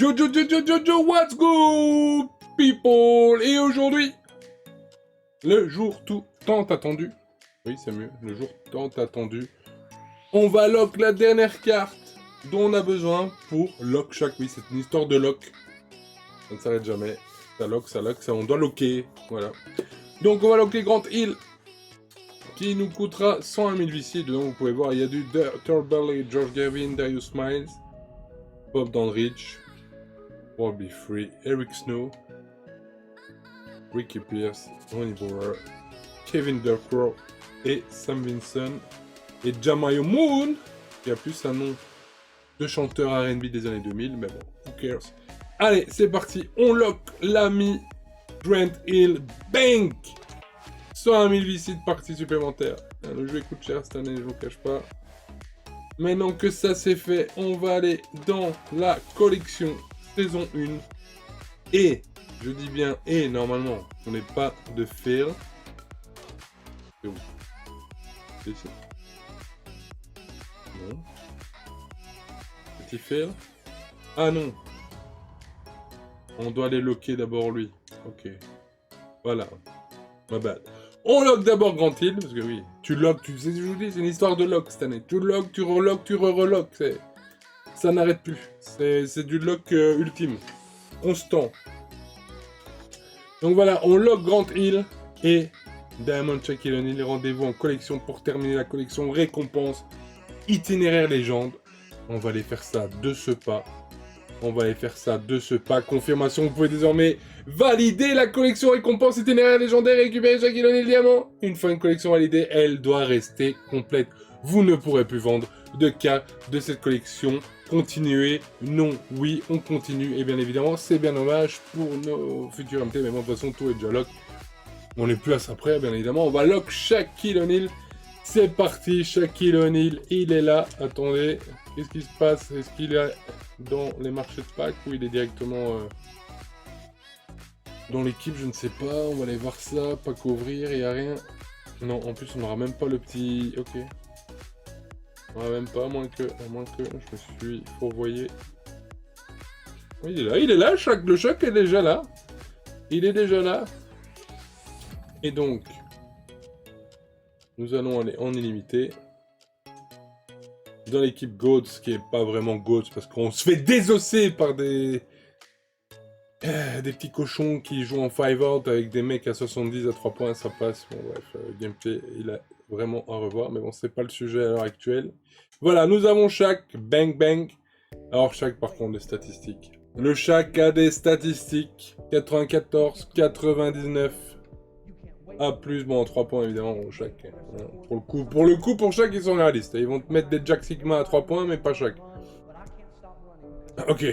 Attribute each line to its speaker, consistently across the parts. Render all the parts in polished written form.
Speaker 1: What's good, people? Et aujourd'hui, le jour tout tant attendu. Oui, c'est mieux, le jour tant attendu. On va lock la dernière carte dont on a besoin pour lock chaque. Oui, c'est une histoire de lock. Ça ne s'arrête jamais. Ça lock, ça on doit locker. Voilà. Donc on va locker Grant Hill, qui nous coûtera 101 000 VC. Dedans, vous pouvez voir, il y a du Turble, George Gavin, Darius Miles, Bob Dandridge, Bobby Free, Eric Snow, Ricky Pierce, Ronnie Bauer, Kevin Durcrow et Sam Vinson. Et Jamayo Moon, qui a plus un nom de chanteur R&B des années 2000, mais bon, who cares. Allez, c'est parti, on lock l'ami Grant Hill Bank. 101 000 VC de partie supplémentaire. Le jeu coûte cher cette année, je vous cache pas. Maintenant que ça c'est fait, on va aller dans la collection saison 1. Et, je dis bien et, normalement, on n'est pas de fail. C'est où? C'est ici. Non. Petit fail. Ah non. On doit aller locker d'abord lui. Ok. Voilà. My bad. On lock d'abord Grant Hill, parce que oui, tu lock, tu sais ce que je vous dis, c'est une histoire de lock cette année. Tu lock, tu relock, tu re-relock, ça n'arrête plus. C'est du lock ultime, constant. Donc voilà, on lock Grant Hill et Diamond Shaquille O'Neal. Rendez-vous en collection pour terminer la collection récompense itinéraire légende. On va aller faire ça de ce pas. Confirmation, vous pouvez désormais valider la collection récompense itinéraire légendaire et récupérer Shaquille O'Neal diamant. Une fois une collection validée, elle doit rester complète. Vous ne pourrez plus vendre de cartes de cette collection. Continuez. Non, oui, on continue. Et bien évidemment, c'est bien dommage pour nos futurs MT. Mais bon, de toute façon, tout est déjà lock. On n'est plus à ça près, bien évidemment. On va lock Shaquille O'Neal. C'est parti, Shaquille O'Neal, il est là. Attendez, qu'est-ce qui se passe? Est-ce qu'il est dans les marchés de pack ou il est directement dans l'équipe? Je ne sais pas, on va aller voir ça. Pack ouvrir, il n'y a rien. Non, en plus on n'aura même pas le petit... Ok. On n'aura même pas, à moins que je me suis fourvoyé. Oui, il est là, le choc est déjà là. Il est déjà là. Et donc... nous allons aller en illimité. Dans l'équipe GOATS, qui est pas vraiment GOATS, parce qu'on se fait désosser par des petits cochons qui jouent en 5-out avec des mecs à 70 à 3 points, ça passe. Bon bref, gameplay, il a vraiment à revoir, mais bon, c'est pas le sujet à l'heure actuelle. Voilà, nous avons Shaq, bang bang. Alors Shaq, par contre, des statistiques. Le Shaq a des statistiques. 94, 99... Ah, plus, bon, 3 points, évidemment, pour chaque. Pour chaque, ils sont réalistes. Ils vont te mettre des Jack Sigma à 3 points, mais pas chaque. Ok,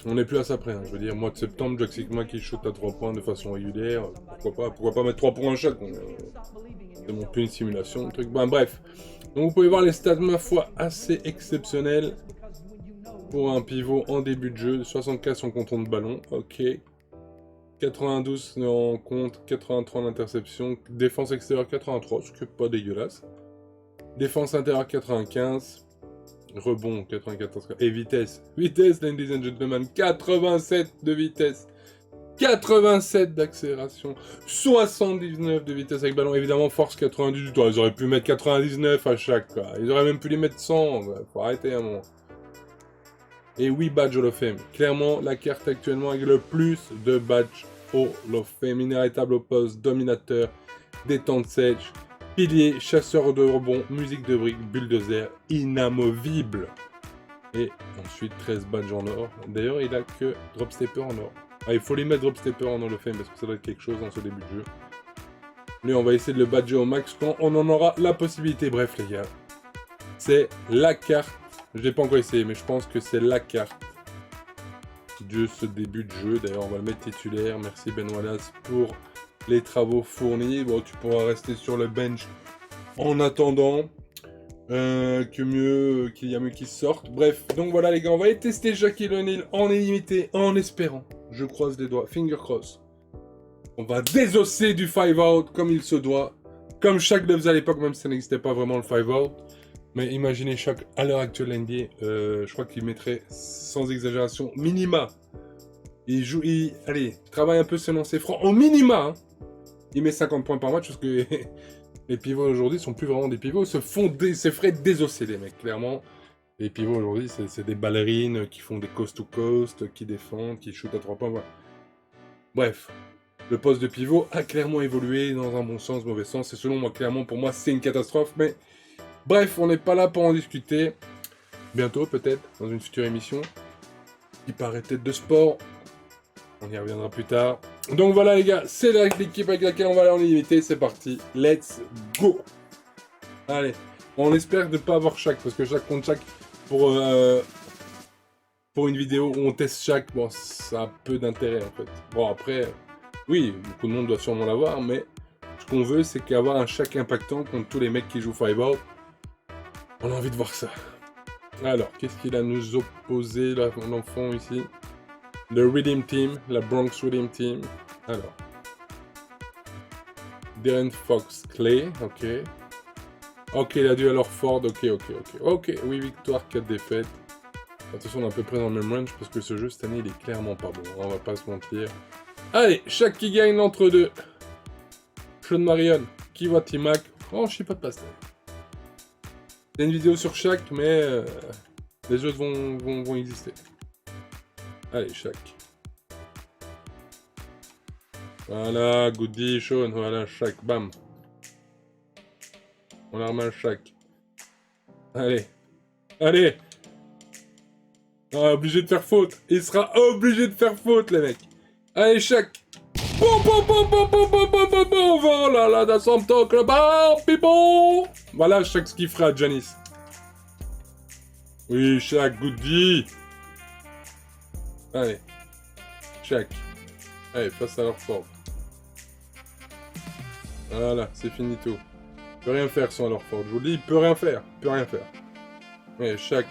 Speaker 1: on n'est plus à ça près. Hein. Je veux dire, mois de septembre, Jack Sigma qui shoot à 3 points de façon régulière. Pourquoi pas mettre 3 points à chaque? C'est mon plus une simulation, un truc. Ben, bref. Donc, vous pouvez voir les stats, ma foi, assez exceptionnels. Pour un pivot en début de jeu. 75 en contrôle de ballon. Ok. 92 en compte, 83 en interception, défense extérieure 83, ce qui n'est pas dégueulasse. Défense intérieure 95, rebond 94, et vitesse, ladies and gentlemen, 87 de vitesse, 87 d'accélération, 79 de vitesse avec ballon, évidemment force 98, ils auraient pu mettre 99 à chaque, quoi. Ils auraient même pu les mettre 100, quoi. Faut arrêter un moment. Et 8 badges Hall of Fame. Clairement, la carte actuellement avec le plus de badges Hall of Fame. Inarrêtable au poste, dominateur, détente sèche, pilier, chasseur de rebond, musique de briques, bulldozer, inamovible. Et ensuite 13 badges en or. D'ailleurs, il a que Drop Stepper en or. Ah, il faut lui mettre Drop Stepper en Hall of Fame parce que ça doit être quelque chose dans ce début de jeu. Lui, on va essayer de le badger au max quand on en aura la possibilité. Bref, les gars, c'est la carte. Je l'ai pas encore essayé, mais je pense que c'est la carte de ce début de jeu. D'ailleurs, on va le mettre titulaire. Merci Ben Wallace pour les travaux fournis. Bon, tu pourras rester sur le bench en attendant qu'il y a mieux qui sorte. Bref, donc voilà les gars, on va aller tester Shaquille O'Neal en illimité, en espérant. Je croise les doigts, finger cross. On va désosser du 5-out comme il se doit. Comme Shaq le faisait à l'époque, même si ça n'existait pas vraiment le 5-out. Mais imaginez chaque, à l'heure actuelle, NBA, je crois qu'il mettrait, sans exagération, minima. Il joue, allez, travaille un peu selon ses francs. Au minima, hein, il met 50 points par match parce que les pivots aujourd'hui sont plus vraiment des pivots. Se feraient désosser, les mecs, clairement. Les pivots aujourd'hui, c'est des ballerines qui font des coast-to-coast, qui défendent, qui shootent à 3 points. Voilà. Bref, le poste de pivot a clairement évolué dans un bon sens, mauvais sens. Et selon moi, clairement, pour moi, c'est une catastrophe. Mais bref, on n'est pas là pour en discuter. Bientôt, peut-être, dans une future émission qui paraît tête de sport. On y reviendra plus tard. Donc voilà, les gars, c'est l'équipe avec laquelle on va aller en illimité. C'est parti, let's go. Allez, on espère ne pas avoir chaque, parce que chaque contre chaque, pour une vidéo où on teste chaque, bon, ça a peu d'intérêt en fait. Bon, après, oui, beaucoup de monde doit sûrement l'avoir, mais ce qu'on veut, c'est qu'avoir un chaque impactant contre tous les mecs qui jouent Five-Out. On a envie de voir ça. Alors, qu'est-ce qu'il a nous opposé, là, l'enfant ici? Le Redeem Team, la Bronx Redeem Team. Alors. Darren Fox Clay, ok. Ok, il a dû alors Ford, ok. Ok, 8 victoires, 4 défaites. Attention, on est à peu près dans le même range parce que ce jeu cette année il est clairement pas bon, on va pas se mentir. Allez, Shaq qui gagne l'entre-deux. Sean Marion qui voit T-Mac. Oh, je sais pas de pastel. C'est une vidéo sur Shaq, mais les autres vont exister. Allez, Shaq. Voilà, Goody, Sean, voilà, Shaq, bam. On a remis Shaq. Allez. Ah, obligé de faire faute. Il sera obligé de faire faute, les mecs. Allez, Shaq. Voilà, that's what I'm talking about, people. Voilà, Shaq ce qu'il fera à Janice. Oui, Shaq, Goody. Allez. Shaq. Allez, face à leur forme. Voilà, c'est finito. Il peut rien faire sans leur forme. Je vous le dis, il peut rien faire. Allez, Shaq.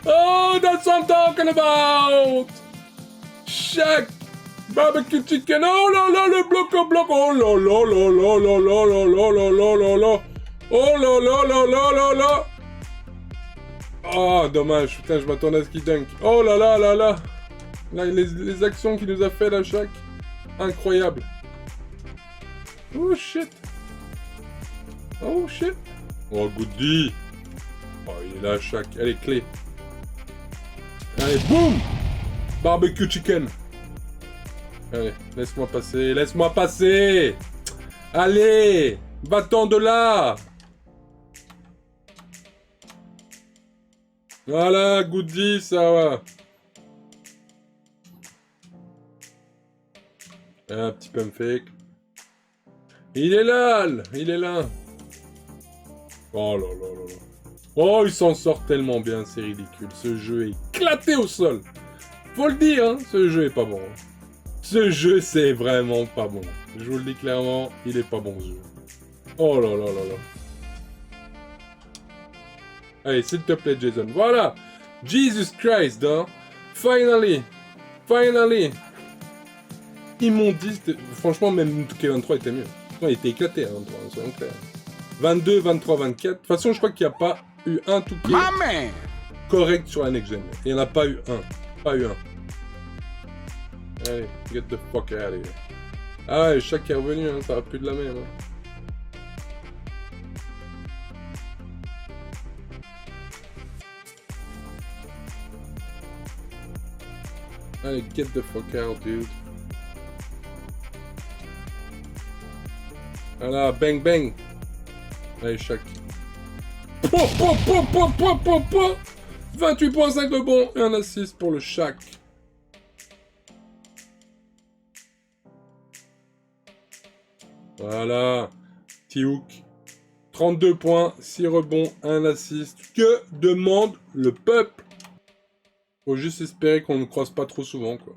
Speaker 1: Oh, that's what I'm talking about! Shaq! Barbecue chicken! Oh là là, le bloc! Oh là là là là là là là là là là là là! Oh là là là là là là! Oh, dommage, putain, je m'attendais à ce qu'il dunk. Oh là là là là! Là, les actions qu'il nous a fait là, Shaq. Incroyable. Oh shit! Oh Goody! Oh, il est là, Shaq. Allez, clé. Allez, boum! Barbecue chicken. Allez, laisse-moi passer. Allez, va-t'en de là. Voilà, Goody, ça va. Un petit pump fake. Il est là. Oh là là là là. Oh, il s'en sort tellement bien, c'est ridicule. Ce jeu est éclaté au sol. Faut le dire, hein, ce jeu est pas bon. Ce jeu, c'est vraiment pas bon. Je vous le dis clairement, il est pas bon ce jeu. Oh là là là là. Allez, s'il te plaît, Jason. Voilà. Jesus Christ, hein. Finally. Ils m'ont dit... Franchement, même Kevin 23 était mieux. Il était éclaté, hein, 23, soyons clairs. 22, 23, 24. De toute façon, je crois qu'il n'y a pas eu un tout qui est correct sur la next gen. Il n'y en a pas eu un. Allez, get the fuck out of here. Ah ouais, Shaq est revenu, hein, ça va plus de la même. Hein. Allez, get the fuck out, dude. Voilà, bang bang. Allez, Shaq. 28.5 le bon et un assist pour le Shaq. Voilà. T-Hook. 32 points, 6 rebonds, 1 assist. Que demande le peuple? Faut juste espérer qu'on ne croise pas trop souvent, quoi.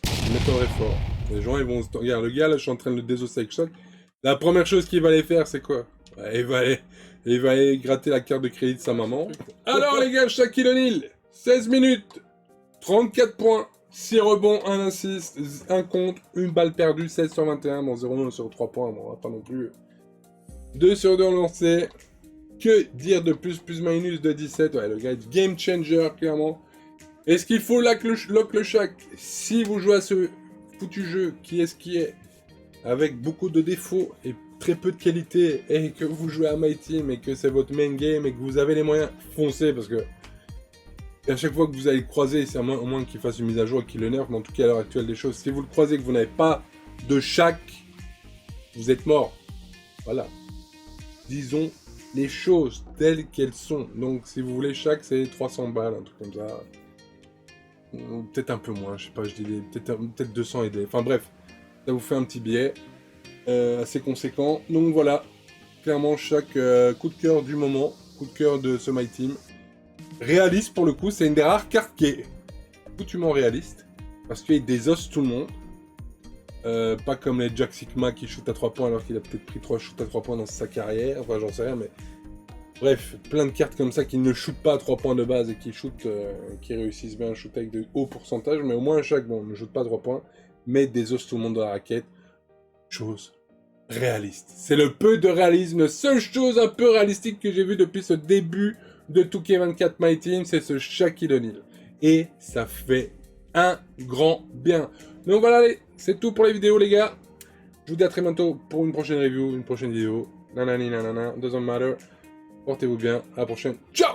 Speaker 1: Je m'étonnerais fort. Les gens, ils vont... Regarde, le gars, là, je suis en train de le désosser avec Shaq. La première chose qu'il va aller faire, c'est quoi? Il va aller gratter la carte de crédit de sa maman. Alors les gars, Shaquille O'Neal, 16 minutes, 34 points, 6 rebonds, 1 assist, 1 contre, 1 balle perdue, 16 sur 21, bon 0 sur 3 points, bon, on va pas non plus. 2 sur 2 en lancé. Que dire de plus, plus minus de 17, ouais, le gars est game changer, clairement. Est-ce qu'il faut lock le Shaq? Si vous jouez à ce foutu jeu, qui est ce qui est, avec beaucoup de défauts et très peu de qualité, et que vous jouez à My Team, et que c'est votre main game, et que vous avez les moyens, foncez, parce que à chaque fois que vous allez le croiser, c'est au moins qu'il fasse une mise à jour et qu'il le nerf, mais en tout cas à l'heure actuelle des choses, si vous le croisez et que vous n'avez pas de Shaq, vous êtes mort. Voilà. Disons les choses telles qu'elles sont. Donc si vous voulez Shaq, c'est 300 balles, un truc comme ça. Peut-être un peu moins, je sais pas, je dis peut-être 200 aidés. Enfin bref, ça vous fait un petit billet assez conséquent. Donc voilà, clairement chaque coup de cœur du moment, coup de cœur de ce My Team. Réaliste pour le coup, c'est une des rares cartes qui est foutument réaliste, parce qu'il désosse tout le monde. Pas comme les Jack Sigma qui shoot à 3 points alors qu'il a peut-être pris 3 shoots à 3 points dans sa carrière, enfin j'en sais rien, mais bref, plein de cartes comme ça qui ne shootent pas à 3 points de base et qui shootent, qui réussissent bien à shooter avec de hauts pourcentages, mais au moins chaque, bon, ne shoot pas à 3 points, mais désosse tout le monde dans la raquette. Chose réaliste. C'est le peu de réalisme, la seule chose un peu réalistique que j'ai vu depuis ce début de 2K24 My Team, c'est ce Shaquille O'Neal. Et ça fait un grand bien. Donc voilà, allez, c'est tout pour les vidéos, les gars. Je vous dis à très bientôt pour une prochaine review, une prochaine vidéo. Nanani nanana, doesn't matter. Portez-vous bien, à la prochaine. Ciao!